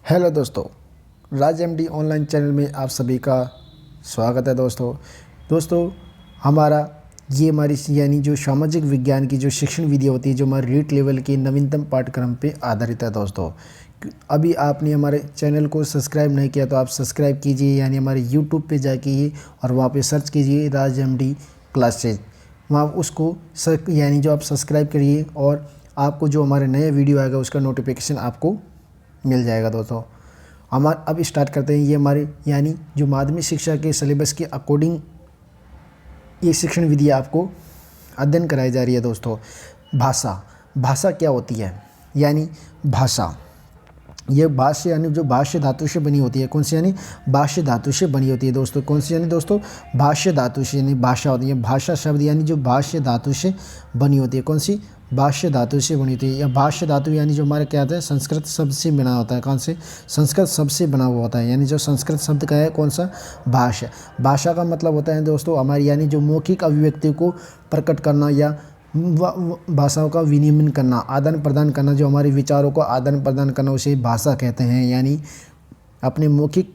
Hello दोस्तों, राज MD online channel में आप सभी का स्वागत है। दोस्तों हमारा ये हमारी यानी जो सामाजिक विज्ञान की जो शिक्षण विधि होती है, जो हमारे रीट लेवल के नवीनतम पाठ्यक्रम पे आधारित है। दोस्तों अभी आपने हमारे चैनल को सब्सक्राइब नहीं किया तो आप सब्सक्राइब कीजिए, यानी हमारे यूट्यूब पे जाके और वहाँ पे सर्च कीजिए राज एमडी क्लासेज। वहाँ उसको यानी जो आप सब्सक्राइब करिए और आपको जो हमारे नए वीडियो आएगा उसका नोटिफिकेशन आपको मिल जाएगा। दोस्तों अब स्टार्ट करते हैं। ये हमारे यानी जो माध्यमिक शिक्षा के सिलेबस के अकॉर्डिंग ये शिक्षण विधि आपको अध्ययन कराई जा रही है। दोस्तों भाषा क्या होती है? यानी भाषा ये भाष्य यानी जो भाष्य धातु से बनी होती है। कौन सी? यानी भाष्य धातु से बनी होती है। दोस्तों कौन सी? यानी दोस्तों भाष्य धातु से, यानी भाषा होती है। भाषा शब्द यानी जो भाष्य धातु से बनी होती है। कौन सी? भाष्य धातु से बनी होती है। या भाष्य धातु यानी जो हमारे क्या होता है, संस्कृत शब्द से बना होता है। कौन से? संस्कृत शब्द से बना हुआ होता है। यानी जो संस्कृत शब्द का है कौन सा? भाषा का मतलब होता है दोस्तों हमारी यानी जो मौखिक अभिव्यक्ति को प्रकट करना या भाषाओं का विनिमय करना, आदान प्रदान करना, जो हमारे विचारों को आदान प्रदान करना, उसे भाषा कहते हैं। यानी अपने मौखिक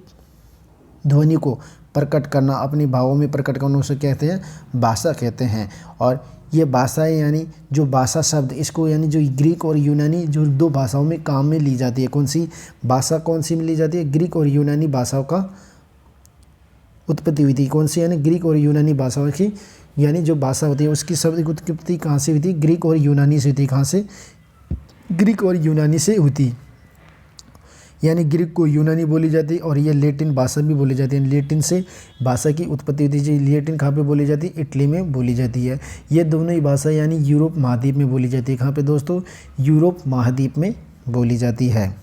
ध्वनि को प्रकट करना, अपने भावों में प्रकट करना, उसे कहते हैं भाषा कहते हैं। और ये भाषाएं यानी जो भाषा शब्द, इसको यानी जो ग्रीक और यूनानी जो दो भाषाओं में काम में ली जाती है। कौन सी भाषा कौन सी में ली जाती है? ग्रीक और यूनानी भाषाओं का उत्पत्ति हुई थी। कौन सी? यानी ग्रीक और यूनानी भाषाओं की यानी जो भाषा होती है उसकी शब्द उत्पत्ति कहाँ से हुई थी? ग्रीक और यूनानी से हुई थी। कहाँ से? ग्रीक और यूनानी से हुई थी। यानी ग्रीक को यूनानी बोली जाती है और ये लैटिन भाषा भी बोली जाती है। लैटिन से भाषा की उत्पत्ति होती है। लैटिन कहाँ पे बोली जाती है? इटली में बोली जाती है। ये दोनों ही भाषा यानी यूरोप महाद्वीप में बोली जाती है। कहाँ पे दोस्तों? यूरोप महाद्वीप में बोली जाती है।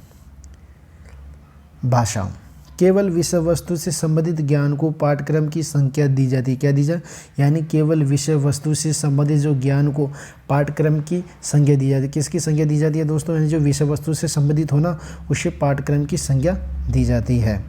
भाषा केवल विषय वस्तु से संबंधित ज्ञान को पाठ्यक्रम की संख्या दी जाती है। क्या दी जाए? यानी केवल विषय वस्तु से संबंधित जो ज्ञान को पाठ्यक्रम की संख्या दी जाती है। किसकी संख्या दी जाती है दोस्तों? यानी जो विषय वस्तु से संबंधित होना उसे पाठ्यक्रम की संख्या दी जाती है।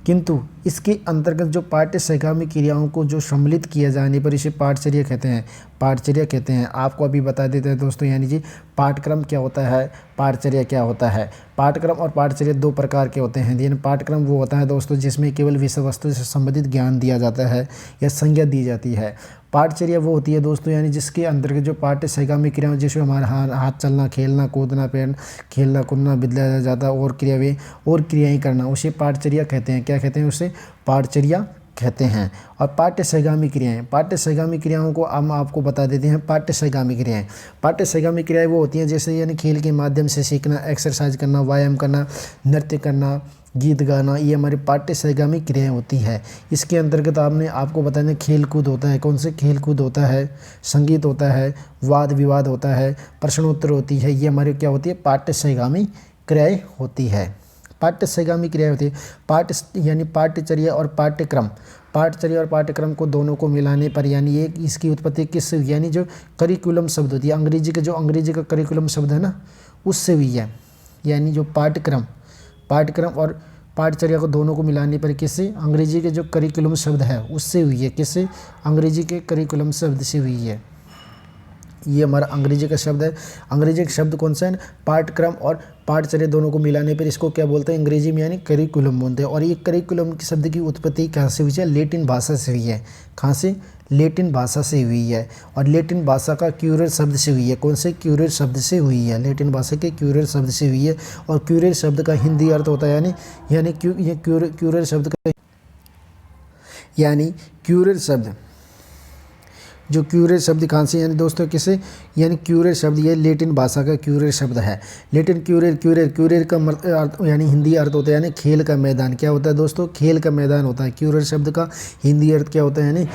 किंतु इसके अंतर्गत जो पाठ्य सहगामी क्रियाओं को जो सम्मिलित किया जाने पर इसे पाठचर्या कहते हैं। पाठचर्या कहते हैं। आपको अभी बता देते हैं दोस्तों, यानी जी पाठ्यक्रम क्या होता है, पाठचर्या क्या होता है। पाठ्यक्रम और पाठचर्या दो प्रकार के होते हैं। यानी पाठ्यक्रम वो होता है दोस्तों जिसमें केवल विषय वस्तु से संबंधित ज्ञान दिया जाता है या संज्ञा दी जाती है। पाठचर्या वो होती है दोस्तों यानी जिसके अंतर्गत जो पाठ्य सहगामी क्रियाएं, जिसमें हमारा हाथ चलना, खेलना, कूदना, पैर खेलना कूदना बदला जाता है और क्रियाएं करना, उसे पाठचर्या कहते हैं। क्या कहते हैं? उसे पाठचर्या कहते हैं। और पाठ्य सहगामी क्रियाओं को हम आपको बता देते हैं। पाठ्य सहगामी क्रियाएं वो होती हैं जैसे यानी खेल के माध्यम से सीखना, एक्सरसाइज करना, व्यायाम करना, नृत्य करना, गीत गाना, ये हमारे पाठ्य सहगामी क्रियाएं होती है। इसके अंतर्गत आपको बताना खेल कूद होता है। कौन से? खेल कूद होता है, संगीत होता है, वाद विवाद होता है, प्रश्नोत्तर होती है। ये हमारी क्या होती है? पाठ्य सहगामी क्रियाएं होती है। पाठ्य सहगामी क्रिया होती है। यानी पाठ्यचर्या और पाठ्यक्रम को दोनों को मिलाने पर यानी ये इसकी उत्पत्ति किस? यानी जो करिकुलम शब्द होती है, अंग्रेजी का करिकुलम शब्द है ना, उससे हुई है। यानी जो पाठ्यक्रम और पाठचर्या को दोनों को मिलाने पर किससे? अंग्रेजी के जो करिकुलम शब्द है उससे हुई है। किससे? अंग्रेजी के करिकुलम शब्द से हुई है। ये हमारा अंग्रेजी का शब्द है। अंग्रेजी का शब्द कौन सा है? पाठ्यक्रम और पाठचर्या दोनों को मिलाने पर इसको क्या बोलते हैं? अंग्रेजी में यानी करिकुलम बोलते हैं। और ये करिकुलम के शब्द की उत्पत्ति कहाँ से हुई है? लैटिन भाषा से हुई है। कहाँ से? लैटिन भाषा से हुई है। और लैटिन भाषा का क्यूरर शब्द से हुई है। कौन से? क्यूरर शब्द से हुई है। लैटिन भाषा के क्यूरर शब्द से हुई है। और क्यूरर शब्द का हिंदी अर्थ होता है यानी क्यूरर शब्द का यानी क्यूरर शब्द जो क्यूरर शब्द कहाँ से? यानी दोस्तों किसे? यानी क्यूरर शब्द ये लैटिन भाषा का क्यूरर शब्द है। लैटिन क्यूरर का अर्थ यानी हिंदी अर्थ होता है यानी खेल का मैदान। क्या होता है दोस्तों? खेल का मैदान होता है। क्यूरर शब्द का हिंदी अर्थ क्या होता है?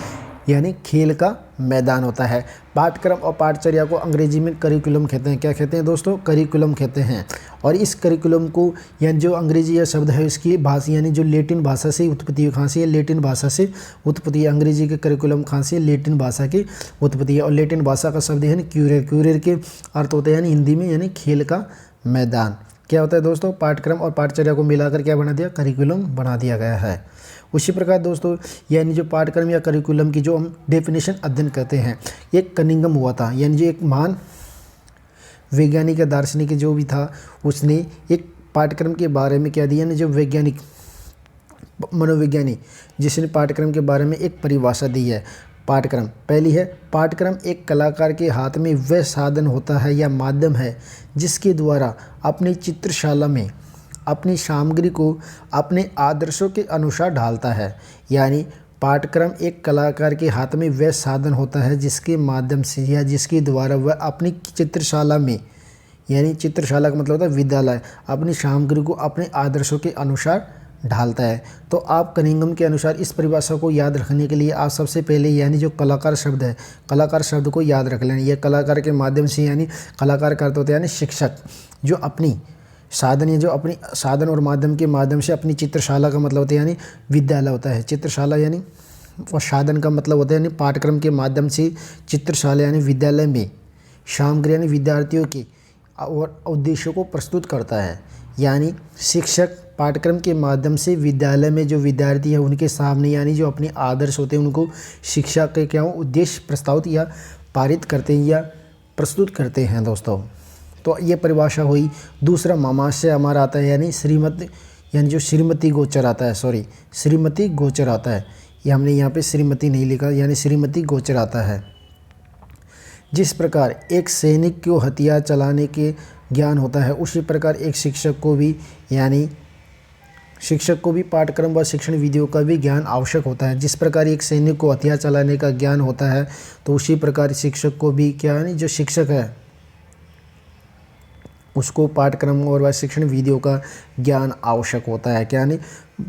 यानी खेल का मैदान होता है। पाठ्यक्रम और पाठचर्या को अंग्रेजी में करिकुलम कहते हैं। क्या कहते हैं दोस्तों? करिकुलम कहते हैं। और इस करिकुलम को यानी जो अंग्रेजी यह शब्द है इसकी भाषा यानी जो लैटिन भाषा से उत्पत्ति है। कहाँ से? लैटिन भाषा से उत्पत्ति है। अंग्रेजी के करिकुलम कहाँ से? लैटिन भाषा की उत्पत्ति है। और लैटिन भाषा का शब्द है क्यूरर के अर्थ होते हैं यानी हिंदी में यानी खेल का मैदान। क्या होता है दोस्तों? पाठ्यक्रम और पाठचर्या को मिलाकर क्या बना दिया? करिकुलम बना दिया गया है। उसी प्रकार दोस्तों यानी जो पाठ्यक्रम या करिकुलम की जो हम डेफिनेशन अध्ययन करते हैं, एक कनिंघम हुआ था। यानी जो एक महान वैज्ञानिक या दार्शनिक जो भी था उसने एक पाठ्यक्रम के बारे में क्या दिया ना, जो वैज्ञानिक मनोविज्ञानी जिसने पाठ्यक्रम के बारे में एक परिभाषा दी है। पाठ्यक्रम पहली है, पाठ्यक्रम एक कलाकार के हाथ में वह साधन होता है या माध्यम है जिसके द्वारा अपनी चित्रशाला में अपनी सामग्री को अपने आदर्शों के अनुसार ढालता है। यानी पाठ्यक्रम एक कलाकार के हाथ में वह साधन होता है जिसके माध्यम से या जिसके द्वारा वह अपनी चित्रशाला में, यानी चित्रशाला का मतलब होता है विद्यालय, अपनी सामग्री को अपने आदर्शों के अनुसार ढालता है। तो आप कनिंघम के अनुसार इस परिभाषा को याद रखने के लिए आप सबसे पहले यानी जो कलाकार शब्द है, कलाकार शब्द को याद रख लेना। यह कलाकार के माध्यम से, यानी कलाकार का अर्थ होता है यानी शिक्षक, जो अपनी साधन या जो अपनी साधन और माध्यम के माध्यम से अपनी चित्रशाला का मतलब होता है यानी विद्यालय होता है। चित्रशाला यानी और साधन का मतलब होता है यानी पाठ्यक्रम के माध्यम से चित्रशाला यानी विद्यालय में सामग्री यानी विद्यार्थियों के और उद्देश्यों को प्रस्तुत करता है। यानी शिक्षक पाठ्यक्रम के माध्यम से विद्यालय में जो विद्यार्थी है उनके सामने यानी जो अपने आदर्श होते हैं उनको शिक्षा के क्या उद्देश्य प्रस्तावित या पारित करते हैं या प्रस्तुत करते हैं दोस्तों। तो ये परिभाषा हुई। दूसरा मामाशय हमारा आता है यानी श्रीमती, यानी जो श्रीमती गोचर आता है, श्रीमती गोचर आता है। ये हमने यहाँ पे श्रीमती नहीं लिखा, यानी श्रीमती गोचर आता है। जिस प्रकार एक सैनिक को हथियार चलाने के ज्ञान होता है उसी प्रकार एक शिक्षक को भी, यानी शिक्षक को भी पाठ्यक्रम व शिक्षण विधियों का भी ज्ञान आवश्यक होता है। जिस प्रकार एक सैनिक को हथियार चलाने का ज्ञान होता है तो उसी प्रकार शिक्षक को भी क्या, यानी जो शिक्षक है उसको पाठ्यक्रम और व शिक्षण विधियों का ज्ञान आवश्यक होता है। क्या, यानी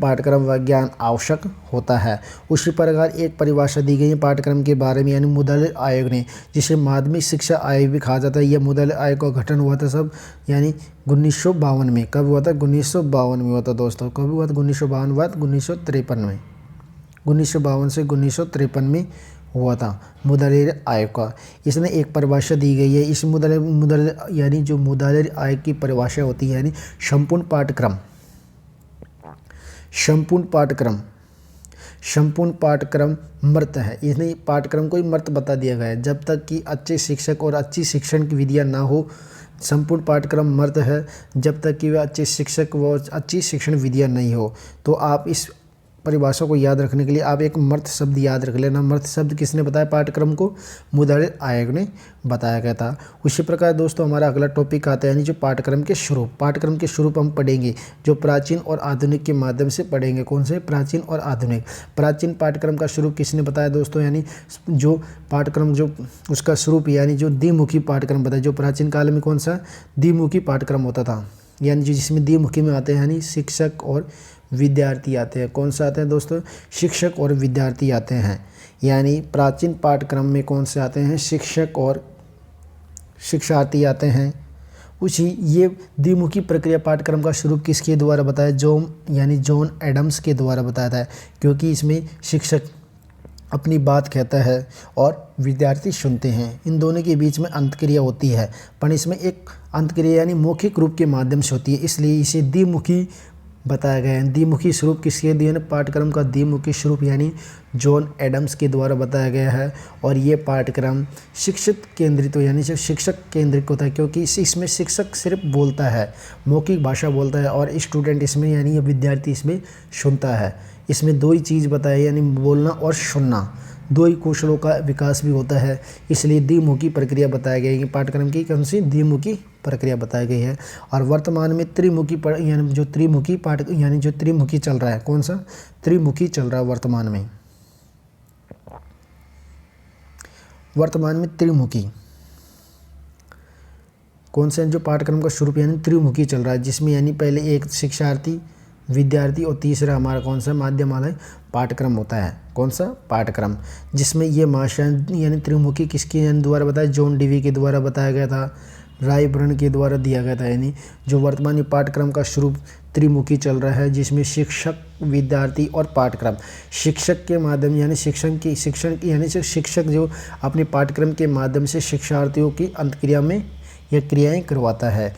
पाठ्यक्रम व ज्ञान आवश्यक होता है। उसी प्रकार एक परिभाषा दी गई है पाठ्यक्रम के बारे में, यानी मुद्रालय आयोग ने, जिसे माध्यमिक शिक्षा आयोग भी कहा जाता है। यह मुद्रालय आयोग का गठन हुआ था सब यानी 1952 में। कब हुआ था? 1952 में हुआ था दोस्तों। कब हुआ था? 1952 बाद 1953 में, 1952 से 1953 में हुआ था मुद्रालय आयोग का। इसने एक परिभाषा दी गई है। इस मुद्रालय यानी जो मुद्रालय आयोग की परिभाषा होती है यानी संपूर्ण पाठ्यक्रम, संपूर्ण पाठ्यक्रम मर्त है। इसने पाठ्यक्रम को ही मर्त बता दिया गया है। जब तक कि अच्छे शिक्षक और अच्छी शिक्षण की विधियाँ ना हो, संपूर्ण पाठ्यक्रम मर्त है जब तक कि वह अच्छे शिक्षक व अच्छी शिक्षण विधियाँ नहीं हो। तो आप इस परिभाषा को याद रखने के लिए आप एक मर्त शब्द याद रख लेना। मर्त शब्द किसने बताया पाठ्यक्रम को? मुद्रालय आयोग ने बताया गया था। उसी प्रकार दोस्तों हमारा अगला टॉपिक आता है यानी जो पाठ्यक्रम के स्वरूप। पाठ्यक्रम के स्वरूप हम पढ़ेंगे जो प्राचीन और आधुनिक के माध्यम से पढ़ेंगे। कौन से? प्राचीन और आधुनिक। प्राचीन पाठ्यक्रम का स्वरूप किसने बताया दोस्तों? यानी जो पाठ्यक्रम जो उसका स्वरूप यानी जो द्विमुखी पाठ्यक्रम बताया। जो प्राचीन काल में कौन सा? द्विमुखी पाठ्यक्रम होता था, यानी जिसमें द्विमुखी में आते हैं यानी शिक्षक और विद्यार्थी आते हैं। कौन सा आते हैं दोस्तों? शिक्षक और विद्यार्थी आते हैं। यानी प्राचीन पाठ्यक्रम में कौन से आते हैं? शिक्षक और शिक्षार्थी आते हैं। उसी ये द्विमुखी प्रक्रिया पाठ्यक्रम का स्वरूप किसके द्वारा बताया? जॉन एडम्स के द्वारा बताया था। क्योंकि इसमें शिक्षक अपनी बात कहता है और विद्यार्थी सुनते हैं। इन दोनों के बीच में अंतक्रिया होती है, पर इसमें एक अंतक्रिया यानी मौखिक रूप के माध्यम से होती है, इसलिए इसे द्विमुखी बताया गया है। द्विमुखी स्वरूप किसके दिए? पाठ्यक्रम का द्विमुखी स्वरूप यानी जॉन एडम्स के द्वारा बताया गया है। और ये पाठ्यक्रम शिक्षक केंद्रित हो यानी शिक्षक केंद्रित होता है, क्योंकि इसमें शिक्षक सिर्फ बोलता है, मौखिक भाषा बोलता है, और स्टूडेंट इसमें यानी विद्यार्थी इसमें सुनता है। इसमें दो ही चीज़ बताई यानी बोलना और सुनना, दो ही कौशलों का विकास भी होता है। इसलिए द्विमुखी प्रक्रिया बताई गई है। पाठ्यक्रम की कौन सी? द्विमुखी प्रक्रिया बताई गई है। और वर्तमान में त्रिमुखी यानी जो त्रिमुखी चल रहा है। कौन सा? त्रिमुखी चल रहा है वर्तमान में। वर्तमान में त्रिमुखी कौन सा? जो पाठ्यक्रम का स्वरूप यानी त्रिमुखी चल रहा है, जिसमें यानी पहले एक शिक्षार्थी, विद्यार्थी और तीसरा हमारा कौन सा? माध्यमालय पाठ्यक्रम होता है। कौन सा? पाठ्यक्रम, जिसमें ये माशान यानी त्रिमुखी किसके द्वारा बताया? जॉन डीवी के द्वारा बताया गया था, रायबर्न के द्वारा दिया गया था। यानी जो वर्तमानी पाठ्यक्रम का स्वरूप त्रिमुखी चल रहा है, जिसमें शिक्षक, विद्यार्थी और पाठ्यक्रम। शिक्षक के माध्यम यानी शिक्षक जो अपने पाठ्यक्रम के माध्यम से शिक्षार्थियों की अंतक्रिया में यह क्रियाएँ करवाता है।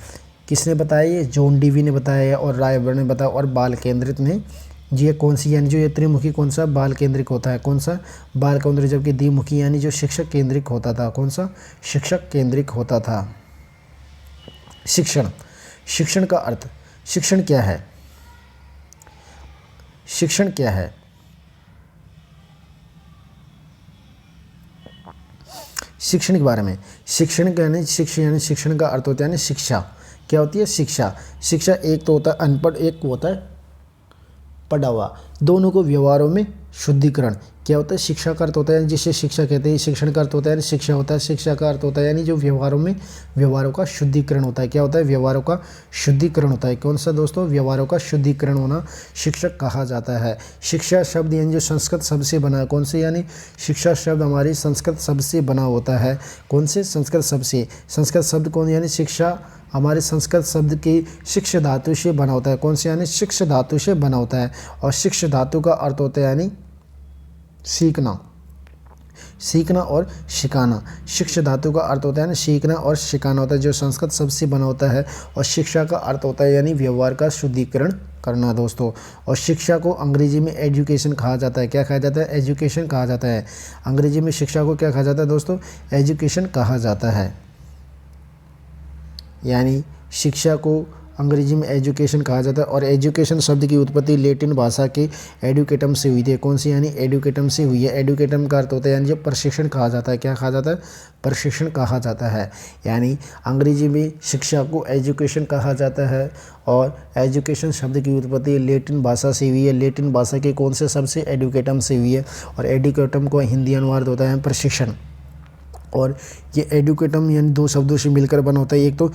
किसने बताया? ये जॉन डीवी ने बताया और रायबर्न ने बताया और बाल केंद्रित ने। ये कौन सी? यानी जो ये त्रिमुखी कौन सा? बाल केंद्रिक होता है। कौन सा? बाल केंद्रिक। जबकि द्विमुखी यानी जो शिक्षक केंद्रिक होता था। कौन सा? शिक्षक केंद्रिक होता था। शिक्षण का अर्थ शिक्षण क्या है? शिक्षण क्या है? शिक्षण के बारे में, शिक्षण का यानी शिक्षण का अर्थ होता है यानी शिक्षा। क्या होती है? शिक्षा। शिक्षा एक तो होता है अनपढ़, एक होता है पढ़ा हुआ, दोनों को व्यवहारों में शुद्धिकरण। क्या होता है? शिक्षा का अर्थ होता है जिसे शिक्षा कहते हैं, शिक्षण का अर्थ होता है शिक्षा होता है, शिक्षा का अर्थ होता है यानी जो व्यवहारों का शुद्धिकरण होता है। क्या होता है? व्यवहारों का शुद्धिकरण होता है। कौन सा दोस्तों? व्यवहारों का शुद्धिकरण होना शिक्षक कहा जाता है। शिक्षा शब्द यानी जो संस्कृत शब्द से बना है, कौन से? यानी शिक्षा शब्द हमारी संस्कृत शब्द से बना होता है। कौन से? संस्कृत शब्द से। संस्कृत शब्द कौन? यानी शिक्षा हमारे संस्कृत शब्द की शिक्ष धातु से बना होता है। कौन से? यानी शिक्ष धातु से बना होता है। और शिक्ष धातु का अर्थ होता है यानी सीखना, सीखना और सिखाना। शिक्ष धातु का अर्थ होता है ना सीखना और सिखाना होता है, जो संस्कृत शब्द से बना होता है। और शिक्षा का अर्थ होता है यानी व्यवहार का शुद्धिकरण करना दोस्तों। और शिक्षा को अंग्रेजी में एजुकेशन कहा जाता है। क्या कहा जाता है? एजुकेशन कहा जाता है। अंग्रेजी में शिक्षा को क्या कहा जाता है दोस्तों? एजुकेशन कहा जाता है। यानी शिक्षा को अंग्रेजी में एजुकेशन कहा जाता है। और एजुकेशन शब्द की उत्पत्ति लैटिन भाषा के एडुकेटम से हुई थी। कौन सी? यानी एडुकेटम से हुई है। एडुकेटम का अर्थ होता है यानी जो प्रशिक्षण कहा जाता है। क्या कहा जाता है? प्रशिक्षण कहा जाता है। यानी अंग्रेजी में शिक्षा को एजुकेशन कहा जाता है। और एजुकेशन शब्द की उत्पत्ति लैटिन भाषा से हुई है। लैटिन भाषा के कौन से शब्द से? एडुकेटम से हुई है। और एडुकेटम को हिंदी अनुवाद होता है प्रशिक्षण। और ये एडुकेटम यानी दो शब्दों से मिलकर बना होता है। एक तो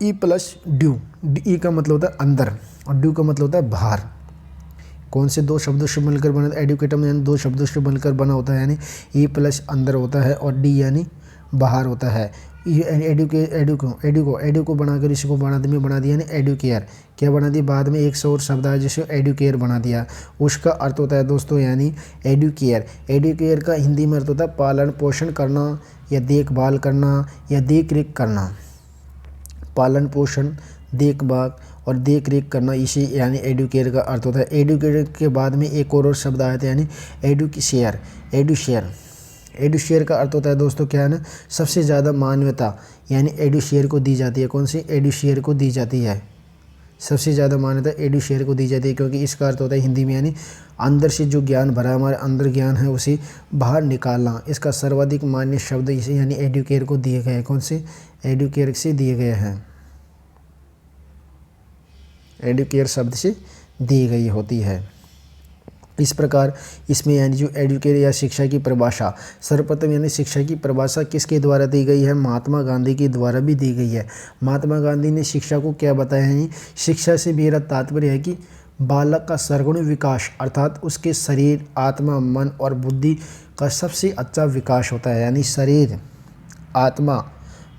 ई प्लस ड्यू, ई का मतलब होता है अंदर और ड्यू का मतलब होता है बाहर। कौन से? दो शब्दों से मिलकर बना? एडुकेटम यानी दो शब्दों से मिलकर बना होता है। यानी ई प्लस अंदर होता है और डी यानी बाहर होता है। एडू को बनाकर इसी को बाद में बना दिया यानी एडुकेयर। क्या बना दिया? बाद में एक और शब्द आया जिसे एडुकेयर बना दिया। उसका अर्थ होता है दोस्तों यानी एडुकेयर। एडुकेयर का हिंदी में अर्थ होता है पालन पोषण करना या देखभाल करना या देख रेख करना। पालन पोषण, देखभाल और देख रेख करना, इसी यानी एडुकेयर का अर्थ होता है। एडुकेयर के बाद में एक और शब्द आया था यानी एडुशेयर। एडुशेयर का अर्थ होता है दोस्तों क्या है ना? सबसे ज़्यादा मान्यता यानी एडुशेयर को दी जाती है। कौन सी? एडुशेयर को दी जाती है। सबसे ज़्यादा मान्यता एडुशेयर को दी जाती है, क्योंकि इसका अर्थ होता है हिंदी में यानी अंदर से जो ज्ञान भरा हमारे अंदर ज्ञान है उसे बाहर निकालना। इसका सर्वाधिक मान्य शब्द इसे यानी एडुकेयर को दिए गए हैं। कौन से? एडुकेयर से दिए गए हैं। एडुकेयर शब्द से दी गई होती है। इस प्रकार इसमें यानी जो एडुकेयर या शिक्षा की परिभाषा, सर्वप्रथम यानी शिक्षा की परिभाषा किसके द्वारा दी गई है? महात्मा गांधी के द्वारा भी दी गई है। महात्मा गांधी ने शिक्षा को क्या बताया है? शिक्षा से मेरा तात्पर्य है कि बालक का सर्वगुण विकास, अर्थात उसके शरीर, आत्मा, मन और बुद्धि का सबसे अच्छा विकास होता है। यानी शरीर, आत्मा,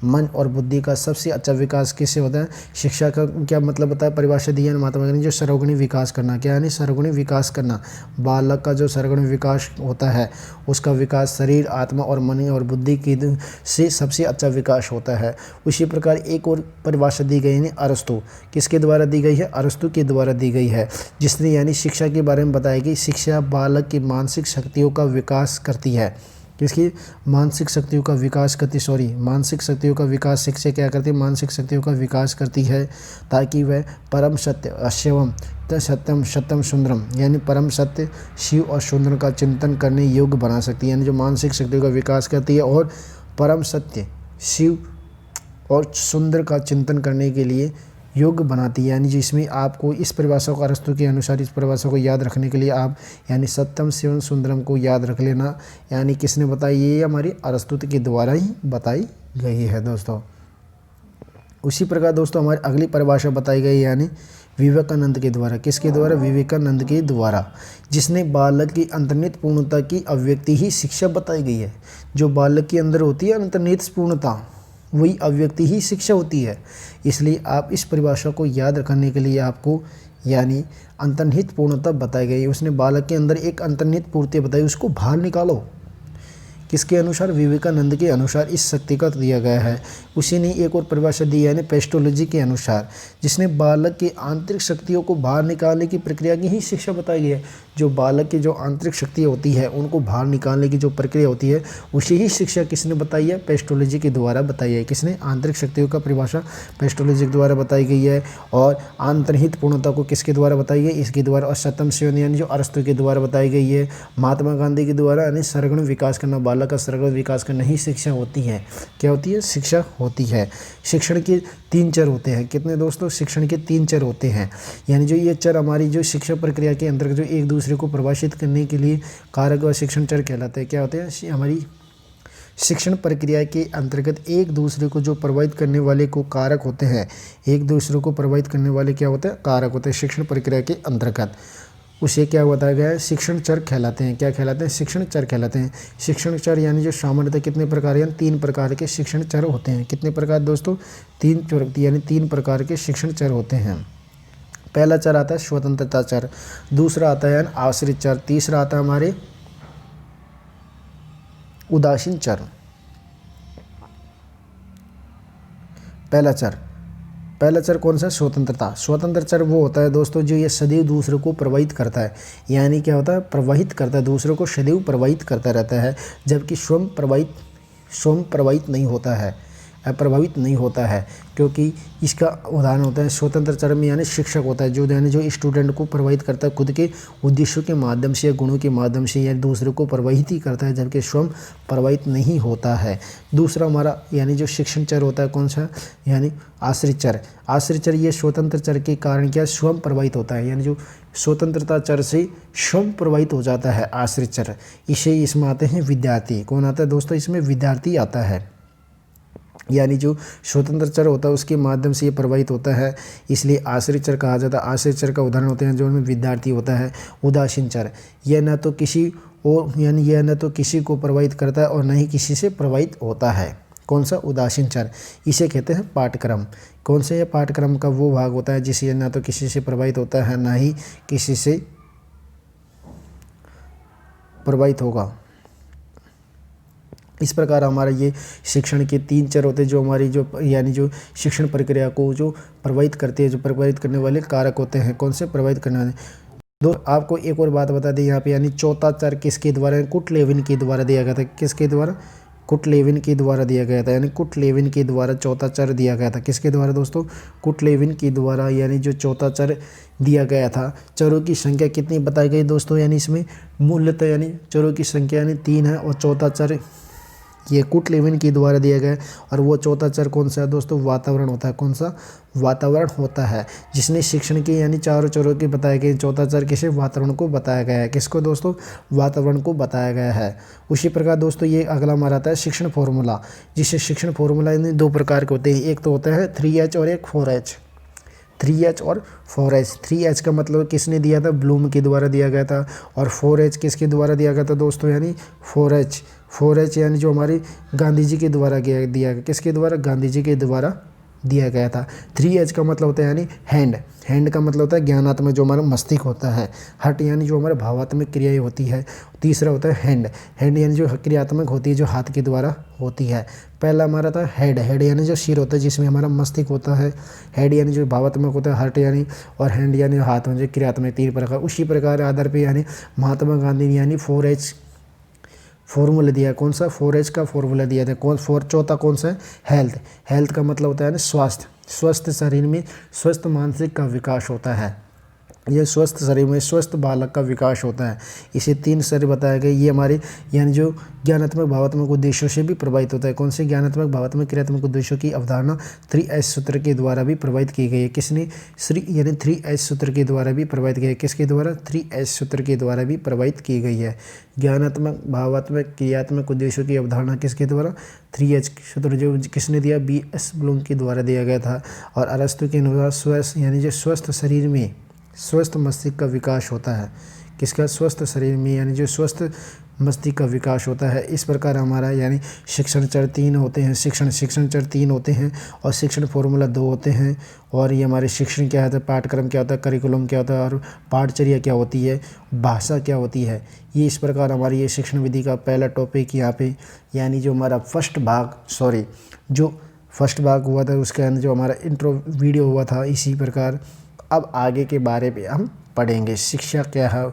मन और बुद्धि का सबसे अच्छा विकास किससे होता है? शिक्षा का क्या मतलब होता है? परिभाषा दी है महात्मा गांधी ने, जो सर्वगुणी विकास करना। क्या यानी सर्वगुणी विकास करना? बालक का जो सर्वगुणी विकास होता है उसका विकास शरीर, आत्मा और मन और बुद्धि की से सबसे अच्छा विकास होता है। उसी प्रकार एक और परिभाषा दी गई है अरस्तु। किसके द्वारा दी गई है? अरस्तु के द्वारा दी गई है, जिसने यानी शिक्षा के बारे में बताया कि शिक्षा बालक की मानसिक शक्तियों का विकास करती है। किसकी? मानसिक शक्तियों का विकास करती, मानसिक शक्तियों का विकास शिक्षा क्या करती है? मानसिक शक्तियों का विकास करती है, ताकि वह परम सत्य, शिवम सत्यम सत्यम सुंदरम यानी परम सत्य, शिव और सुंदर का चिंतन करने योग्य बना सकती है। यानी जो मानसिक शक्तियों का विकास करती है और परम सत्य, शिव और सुंदर का चिंतन करने के लिए योग्य बनाती है। यानी जिसमें आपको इस परिभाषा को, अरस्तु के अनुसार इस परिभाषा को याद रखने के लिए आप यानी सत्यम शिवम सुंदरम को याद रख लेना। यानी किसने बताई? ये हमारी अरस्तु के द्वारा ही बताई गई है दोस्तों। उसी प्रकार दोस्तों हमारी अगली परिभाषा बताई गई यानी विवेकानंद के द्वारा। किसके द्वारा? विवेकानंद के द्वारा, जिसने बालक की अंतर्निहित पूर्णता की अभिव्यक्ति ही शिक्षा बताई गई है। जो बालक के अंदर होती है अंतर्निहित पूर्णता, वही अभिव्यक्ति ही शिक्षा होती है। इसलिए आप इस परिभाषा को याद रखने के लिए आपको यानी अंतर्निहित पूर्णता बताई गई। उसने बालक के अंदर एक अंतर्निहित पूर्णता बताई, उसको बाहर निकालो। किसके अनुसार? विवेकानंद के अनुसार इस शक्ति का दिया गया है। उसी ने एक और परिभाषा दी यानी पेस्टोलॉजी के अनुसार, जिसने बालक की आंतरिक शक्तियों को बाहर निकालने की प्रक्रिया की ही शिक्षा बताई गई है। जो बालक की जो आंतरिक शक्तियाँ होती है उनको बाहर निकालने की जो प्रक्रिया होती है उसी ही शिक्षा किसने बताई है? पेस्टोलॉजी के द्वारा बताई है। किसने? आंतरिक शक्तियों का परिभाषा पेस्टोलॉजी के द्वारा बताई गई है। और अंतर्निहित पूर्णता को किसके द्वारा बताई गई? इसके द्वारा। और सतम सेवन यानी जो अरस्तु के द्वारा बताई गई है। महात्मा गांधी के द्वारा यानी सरगुण विकास करना, बालक का सरगुण विकास करना ही शिक्षा होती है। क्या होती है? शिक्षा होती है। शिक्षण के 3 चर होते हैं। कितने दोस्तों? शिक्षण के 3 चर होते हैं। यानी जो ये चर हमारी जो शिक्षा प्रक्रिया के अंतर्गत जो एक दूसरे को प्रभावित करने के लिए कारक व शिक्षण चर कहलाते हैं। क्या होते हैं? हमारी शिक्षण प्रक्रिया के अंतर्गत एक दूसरे को जो प्रभावित करने वाले को कारक होते हैं, एक दूसरे को प्रभावित करने वाले क्या होते हैं? कारक होते हैं शिक्षण प्रक्रिया के अंतर्गत। उसे क्या बताया गया है? शिक्षण चर कहलाते हैं। क्या कहलाते हैं? शिक्षण चर कहलाते हैं। शिक्षण चर यानी जो सामान्यतः कितने प्रकार यानी 3 प्रकार के शिक्षण चर होते हैं। कितने प्रकार दोस्तों? 3 यानी 3 प्रकार के शिक्षण चर होते हैं। पहला चर आता है स्वतंत्रता चर, दूसरा आता है आश्रित चर, तीसरा आता है हमारे उदासीन चर। पहला चर कौन सा? स्वतंत्रता। स्वतंत्र चर वो होता है दोस्तों जो ये सदैव दूसरे को प्रभावित करता है। यानी क्या होता है? प्रवाहित करता है, दूसरे को सदैव प्रभावित करता रहता है, जबकि स्वयं प्रभावित नहीं होता है, प्रभावित नहीं होता है। क्योंकि इसका उदाहरण होता है स्वतंत्र चर में यानी शिक्षक होता है जो यानी जो स्टूडेंट को प्रभावित करता है खुद के उद्देश्यों के माध्यम से या गुणों के माध्यम से, या दूसरे को प्रभावित ही करता है, जबकि स्वयं प्रभावित नहीं होता है। दूसरा हमारा यानी जो शिक्षण चर होता है कौन सा? यानी आश्रित चर। आश्रित चर ये स्वतंत्र चर के कारण क्या? स्वयं प्रभावित होता है। यानी जो स्वतंत्रता चर से स्वयं प्रभावित हो जाता है आश्रित चर। इसमें आते हैं विद्यार्थी। कौन आता है दोस्तों? इसमें विद्यार्थी आता है। यानी जो स्वतंत्र चर होता है उसके माध्यम से ये प्रभावित होता है, इसलिए आश्रित चर कहा जाता है। आश्रित चर का उदाहरण होते हैं जो उनमें विद्यार्थी होता है। उदासीन चर यह न तो किसी को प्रभावित करता है और न ही किसी से प्रभावित होता है। कौन सा? उदासीन चर। इसे कहते हैं पाठ्यक्रम। कौन से? ये पाठ्यक्रम का वो भाग होता है जिसे न तो किसी से प्रभावित होता है न ही किसी से प्रभावित होगा। इस प्रकार हमारा ये शिक्षण के 3 चर होते हैं जो हमारी जो यानी जो शिक्षण प्रक्रिया को जो प्रभावित करते हैं, जो प्रभावित करने वाले कारक होते हैं। कौन से? प्रभावित करने वाले। आपको एक और बात बता दें यहाँ पे, यानी चौथा चर किसके द्वारा? कुटलेविन के द्वारा दिया गया था। किसके द्वारा? कुटलेविन के द्वारा दिया गया था। यानी कुटलेविन के द्वारा चौथा चर दिया गया था। किसके द्वारा दोस्तों? कुटलेविन के द्वारा। यानी जो चौथा चर दिया गया था। चरों की संख्या कितनी बताई गई दोस्तों? यानी इसमें मूलतः यानी चरों की संख्या यानी 3 है और चौथा चर ये कुटलेविन के द्वारा दिया गया है। और वो चौथा चर कौन सा है दोस्तों? वातावरण होता है। कौन सा? वातावरण होता है, जिसने शिक्षण के यानी 4 चरों के बताए गए। चौथा चर किसे? वातावरण को बताया गया है। किसको दोस्तों? वातावरण को बताया गया है। उसी प्रकार दोस्तों ये अगला हमारा आता है शिक्षण फॉर्मूला, जिससे शिक्षण फॉर्मूला यानी 2 प्रकार के होते हैं। एक तो होता है 3H और एक 4H। 3H और 4H। 3H का मतलब किसने दिया था? ब्लूम के द्वारा दिया गया था। और 4H किसके द्वारा दिया गया था दोस्तों? यानी 4H यानी जो हमारे गांधी जी के द्वारा दिया गया। किसके द्वारा? गांधी जी के द्वारा दिया गया था। 3H का मतलब होता है यानी हैंड का मतलब होता है ज्ञानात्मक, जो हमारा मस्तिष्क होता है। हट यानी जो हमारे भावात्मक क्रियाएं होती है। तीसरा होता है हैंड यानी जो क्रियात्मक होती है जो हाथ के द्वारा होती है। पहला हमारा था हेड यानी जो सिर होता है जिसमें हमारा मस्तिष्क होता है। हेड यानी जो भावात्मक होता है, हट यानी, और हैंड यानी हाथ में जो क्रियात्मक। 3 प्रकार। उसी प्रकार आधार पर यानी महात्मा गांधी ने यानी 4H फॉर्मूला दिया। कौन सा? 4H का फॉर्मूला दिया था। चौथा कौन सा है? हेल्थ का मतलब होता है ना स्वस्थ शरीर में स्वस्थ मानसिक का विकास होता है। यह स्वस्थ शरीर में स्वस्थ बालक का विकास होता है। इसे 3 स्तर बताए गए। ये हमारे यानी जो ज्ञानात्मक भावात्मक उद्देश्यों से भी प्रभावित होता है। कौन से? ज्ञानात्मक भावात्मक क्रियात्मक उद्देश्यों की अवधारणा 3H सूत्र के द्वारा भी प्रभावित की गई है। किसने? यानी 3H सूत्र के द्वारा भी प्रभावित किया है। किसके द्वारा? 3H सूत्र के द्वारा भी प्रभावित की गई है। ज्ञानात्मक भावात्मक क्रियात्मक उद्देश्यों की अवधारणा किसके द्वारा? 3H सूत्र जो किसने दिया? BS ब्लूम के द्वारा दिया गया था। और अरस्तु के अनुसार स्वस्थ यानी जो स्वस्थ शरीर में स्वस्थ मस्तिष्क का विकास होता है। किसका? स्वस्थ शरीर में यानी जो स्वस्थ मस्तिष्क का विकास होता है। इस प्रकार हमारा यानी शिक्षण चर 3 होते हैं, शिक्षण चर 3 होते हैं और शिक्षण फॉर्मूला 2 होते हैं। और ये हमारे शिक्षण क्या होता है, पाठ्यक्रम क्या होता है, करिकुलम क्या होता है और पाठचर्या क्या होती है, भाषा क्या होती है। ये इस प्रकार हमारी ये शिक्षण विधि का पहला टॉपिक यहाँ पे यानी जो हमारा फर्स्ट भाग हुआ था उसके अंदर जो हमारा इंट्रो वीडियो हुआ था। इसी प्रकार अब आगे के बारे में हम पढ़ेंगे, शिक्षा क्या है।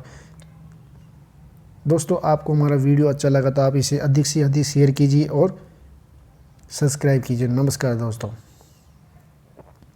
दोस्तों आपको हमारा वीडियो अच्छा लगा तो आप इसे अधिक से अधिक शेयर कीजिए और सब्सक्राइब कीजिए। नमस्कार दोस्तों।